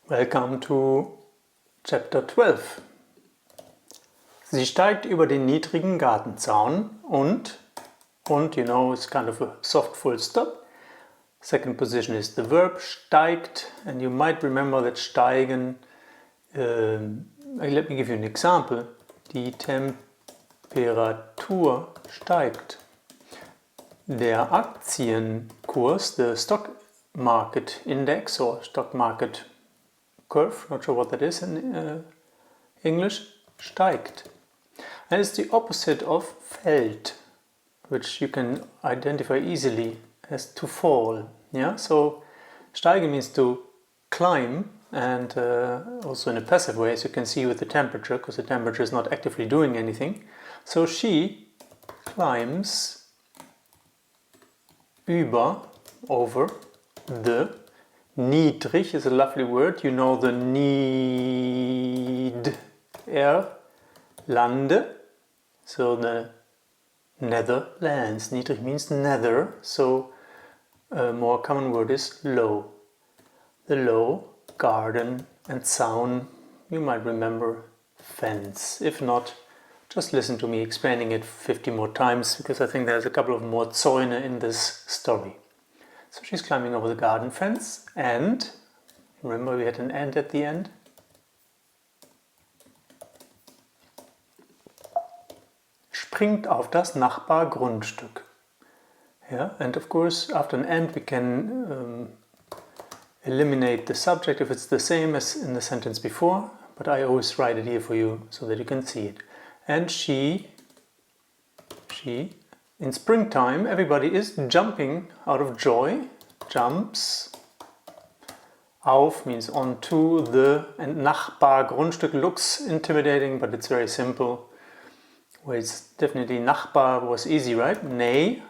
Welcome to Chapter 12. Sie steigt über den niedrigen Gartenzaun und, you know, it's kind of a soft full stop. Second position is the verb steigt, and you might remember that steigen, let me give you an example. Die Temperatur steigt. Der Aktienkurs, the stock market index or stock market curve, not sure what that is in English, steigt. And it's the opposite of fällt, which you can identify easily as to fall. Yeah, so steigen means to climb, and also in a passive way, as you can see with the temperature, because the temperature is not actively doing anything. So she climbs over the. Niedrig is a lovely word. You know the Lande, so the Netherlands. Niedrig means nether, so a more common word is low. The low, garden, and Zaun, you might remember fence. If not, just listen to me explaining it 50 more times, because I think there's a couple of more Zäune in this story. So she's climbing over the garden fence, and remember we had an and at the end. Springt auf das Nachbargrundstück. Yeah, and of course after an and we can eliminate the subject if it's the same as in the sentence before, but I always write it here for you so that you can see it. And she in springtime, everybody is jumping out of joy. Jumps. Auf means onto the, and Nachbargrundstück looks intimidating, but it's very simple. Well, it's definitely Nachbar was easy, right? Näh,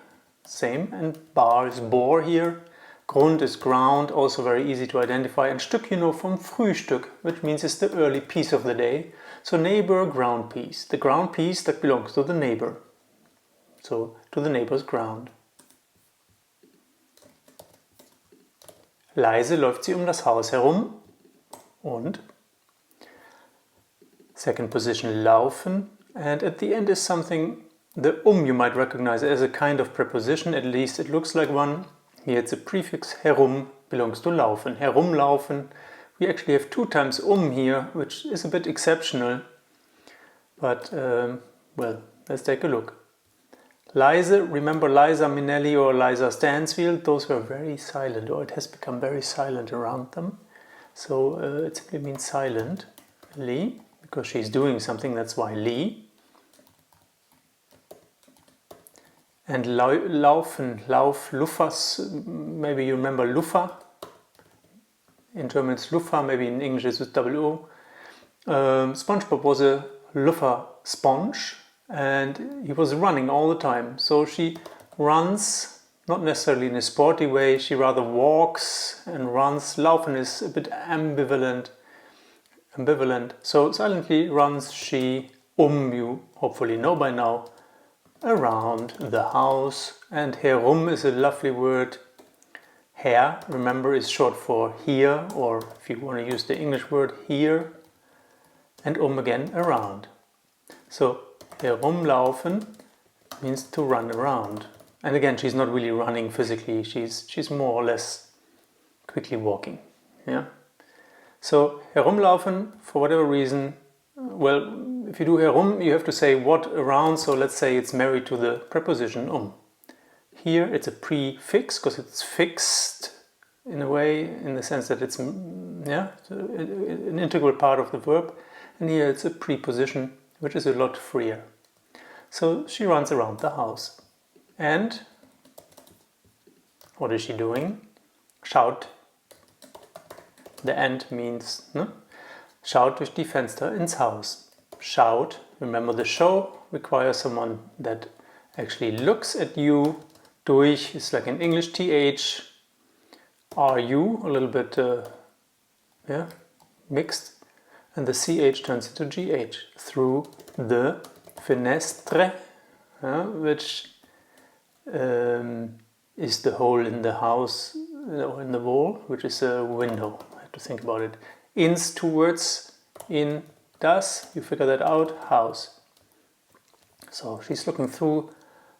same, and Bar is bore here. Grund is ground, also very easy to identify. And Stück, you know, from Frühstück, which means it's the early piece of the day. So neighbor, ground piece. The ground piece that belongs to the neighbor. So, to the neighbor's ground. Leise läuft sie das Haus herum und second position laufen, and at the end is something, the you might recognize as a kind of preposition, at least it looks like one. Here it's a prefix, herum belongs to laufen. Herumlaufen, we actually have 2 times here, which is a bit exceptional, but well, let's take a look. Leise, remember Liza Minnelli or Liza Stansfield, those were very silent, or it has become very silent around them. So it simply means silently, because she's doing something, that's why Lee. And laufen, Luffers, maybe you remember Luffer. In German it's Luffer, maybe in English it's with double O. SpongeBob was a Luffer sponge. And he was running all the time. So she runs, not necessarily in a sporty way, she rather walks and runs. Laufen is a bit ambivalent. So silently runs she, you hopefully know by now, around the house. And herum is a lovely word. Her, remember, is short for here, or if you want to use the English word, here. And again, around. So herumlaufen means to run around. And again, she's not really running physically, she's more or less quickly walking. Yeah. So herumlaufen, for whatever reason, well, if you do herum, you have to say what around, so let's say it's married to the preposition Here it's a prefix, because it's fixed in a way, in the sense that it's an integral part of the verb. And here it's a preposition, which is a lot freer. So she runs around the house. And what is she doing? Schaut. The end means, schaut durch die Fenster ins Haus. Schaut, remember the show requires someone that actually looks at you. Durch is like in English TH. Are you, a little bit mixed. And the CH turns into GH through the fenestre, which is the hole in the house, or in the wall, which is a window. I have to think about it. Ins, two words, in, das, you figure that out, house. So she's looking through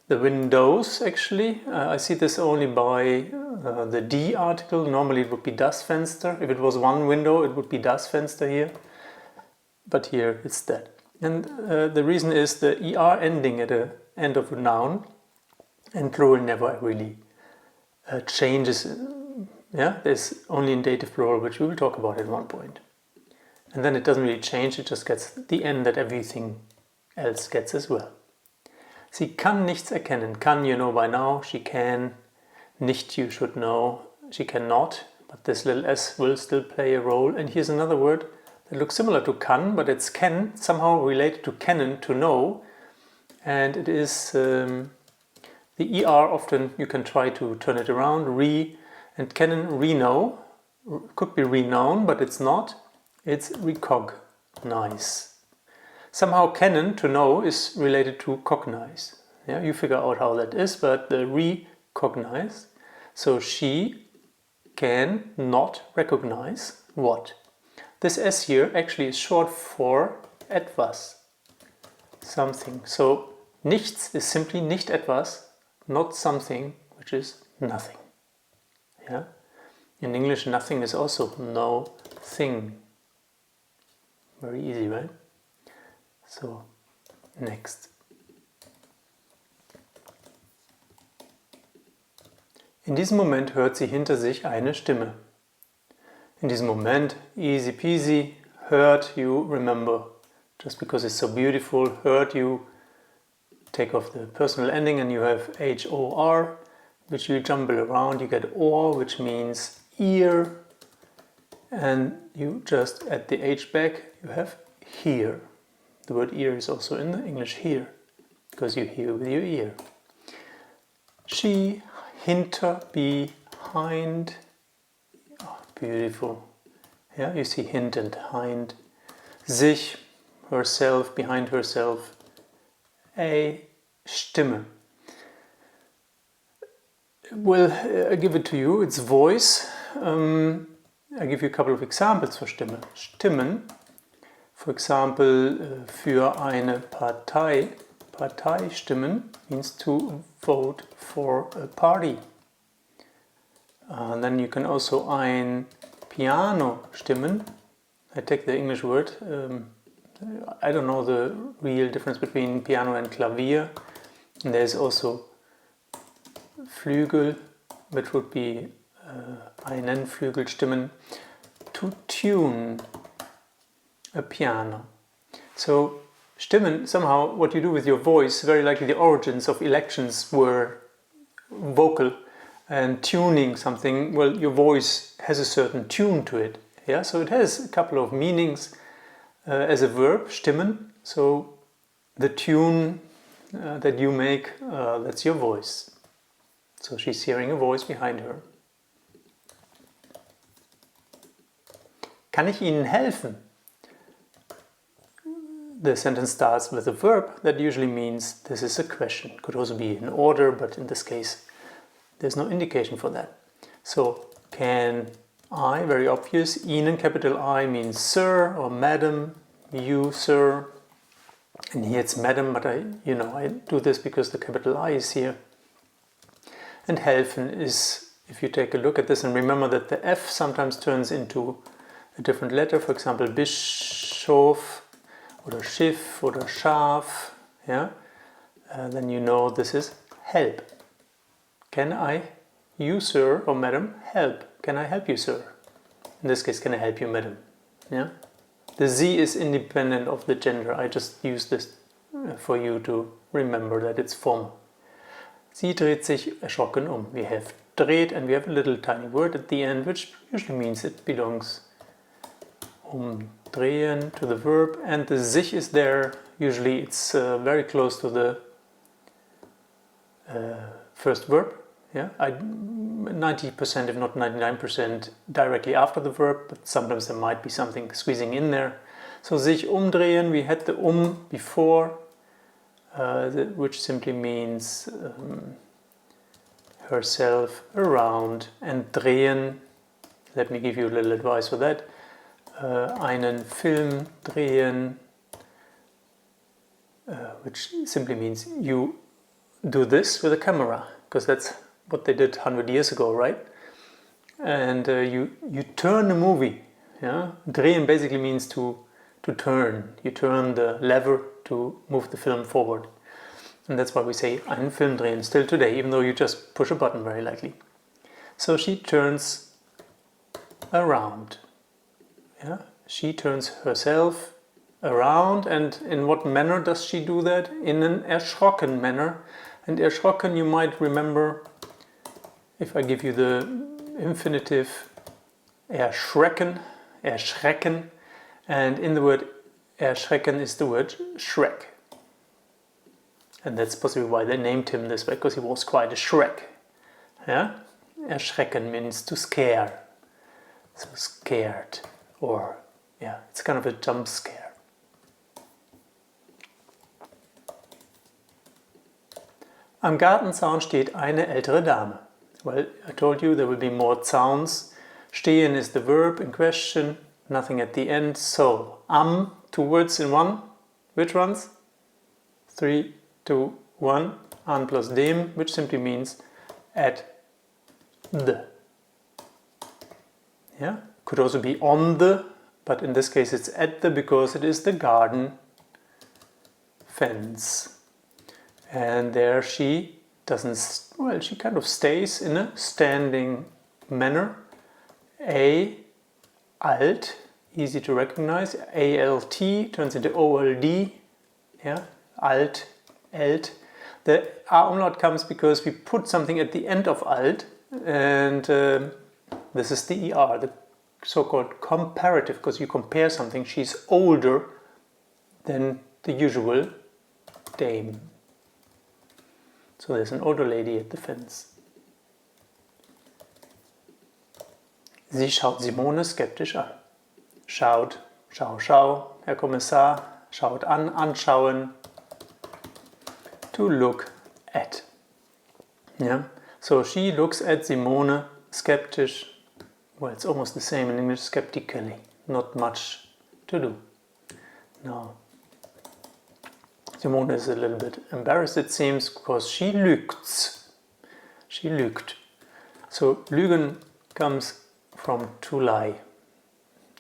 the windows actually. I see this only by the D article. Normally it would be das Fenster. If it was one window, it would be das Fenster here. But here it's that. And the reason is the ER ending at the end of a noun and plural never really changes. Yeah, there's only in dative plural, which we will talk about at one point. And then it doesn't really change, it just gets the end that everything else gets as well. Sie kann nichts erkennen. Kann, you know by now. She can. Nicht, you should know. She cannot. But this little s will still play a role. And here's another word that looks similar to kann, but it's can, somehow related to kennen, to know. And it is the ER often, you can try to turn it around. And kennen, re-know. Could be renown, but it's not. It's recognize. Somehow kennen, to know, is related to cognize. Yeah, you figure out how that is, but the recognize. So she can not recognize what? This S here actually is short for etwas, something. So nichts is simply nicht etwas, not something, which is nothing. Yeah? In English, nothing is also no thing. Very easy, right? So, next. In diesem Moment hört sie hinter sich eine Stimme. In diesem Moment, easy peasy, heard you, remember. Just because it's so beautiful, heard you, take off the personal ending and you have H-O-R, which you jumble around, you get or, which means ear, and you just add the H back, you have hear. The word ear is also in the English hear, because you hear with your ear. She, hinter, behind. Oh, beautiful. Yeah, you see hint and hind. Sich, herself, behind herself. A Stimme. Well, I give it to you, it's voice. I give you a couple of examples for Stimme. Stimmen. For example, für eine Partei. Partei stimmen means to vote for a party. Then you can also ein Piano stimmen. I take the English word. I don't know the real difference between piano and Klavier. And there's also Flügel, which would be einen Flügel stimmen. To tune a piano. So Stimmen, somehow what you do with your voice, very likely the origins of elections were vocal, and tuning something, well, your voice has a certain tune to it. Yeah, so it has a couple of meanings as a verb, stimmen. So the tune that you make, that's your voice. So she's hearing a voice behind her. Kann ich Ihnen helfen? The sentence starts with a verb that usually means this is a question. Could also be in order, but in this case there's no indication for that. So can I, very obvious, Ihnen, capital I, means sir or madam, you, sir. And here it's madam, but I do this because the capital I is here. And helfen is, if you take a look at this and remember that the F sometimes turns into a different letter, for example, Bischof oder Schiff oder Schaf, yeah? Then you know this is help. Can I, you sir or madam, help? Can I help you sir? In this case, can I help you madam? Yeah? The Z is independent of the gender. I just use this for you to remember that it's formal. Sie dreht sich erschrocken um. We have dreht and we have a little tiny word at the end, which usually means it belongs umdrehen to the verb, and the sich is there. Usually it's very close to the first verb. Yeah, 90% if not 99% directly after the verb, but sometimes there might be something squeezing in there. So sich umdrehen, we had the before, which simply means herself around, and drehen, let me give you a little advice for that. einen Film drehen, which simply means you do this with a camera, because that's what they did 100 years ago, right? And you turn the movie. Yeah? Drehen basically means to turn. You turn the lever to move the film forward. And that's why we say einen Film drehen still today, even though you just push a button very likely. So she turns around. Yeah? She turns herself around, and in what manner does she do that? In an erschrocken manner. And erschrocken you might remember if I give you the infinitive erschrecken, erschrecken, and in the word erschrecken is the word Shrek. And that's possibly why they named him this way, because he was quite a Shrek. Yeah? Erschrecken means to scare. So scared, or yeah, it's kind of a jump scare. Am Gartenzaun steht eine ältere Dame. Well, I told you there will be more sounds. Stehen is the verb in question, nothing at the end. So, am, two words in one. Which ones? 3, 2, 1. An plus dem, which simply means at the. Yeah, could also be on the, but in this case it's at the because it is the garden fence. And there she doesn't, well, she kind of stays in a standing manner. alt, easy to recognize. ALT turns into OLD. Yeah, alt, alt. The A-umlaut comes because we put something at the end of alt, and this is the ER, the so-called comparative, because you compare something. She's older than the usual dame. So there's an older lady at the fence. Sie schaut Simone skeptisch an. Schaut, schau, schau, Herr Kommissar, schaut an, anschauen. To look at. Yeah. So she looks at Simone skeptisch. Well, it's almost the same in English, skeptically. Not much to do. Now, Simone is a little bit embarrassed, it seems, because she lügt. She lügt. So, lügen comes from to lie.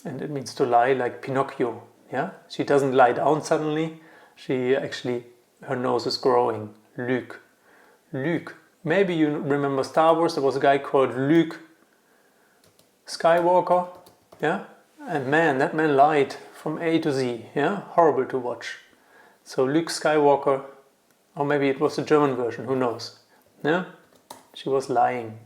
And it means to lie like Pinocchio. Yeah? She doesn't lie down suddenly. She actually, her nose is growing. Lüg. Lüg. Maybe you remember Star Wars, there was a guy called Luke Skywalker. Yeah? And man, that man lied from A to Z. Yeah? Horrible to watch. So Luke Skywalker, or maybe it was the German version, who knows? Yeah? She was lying.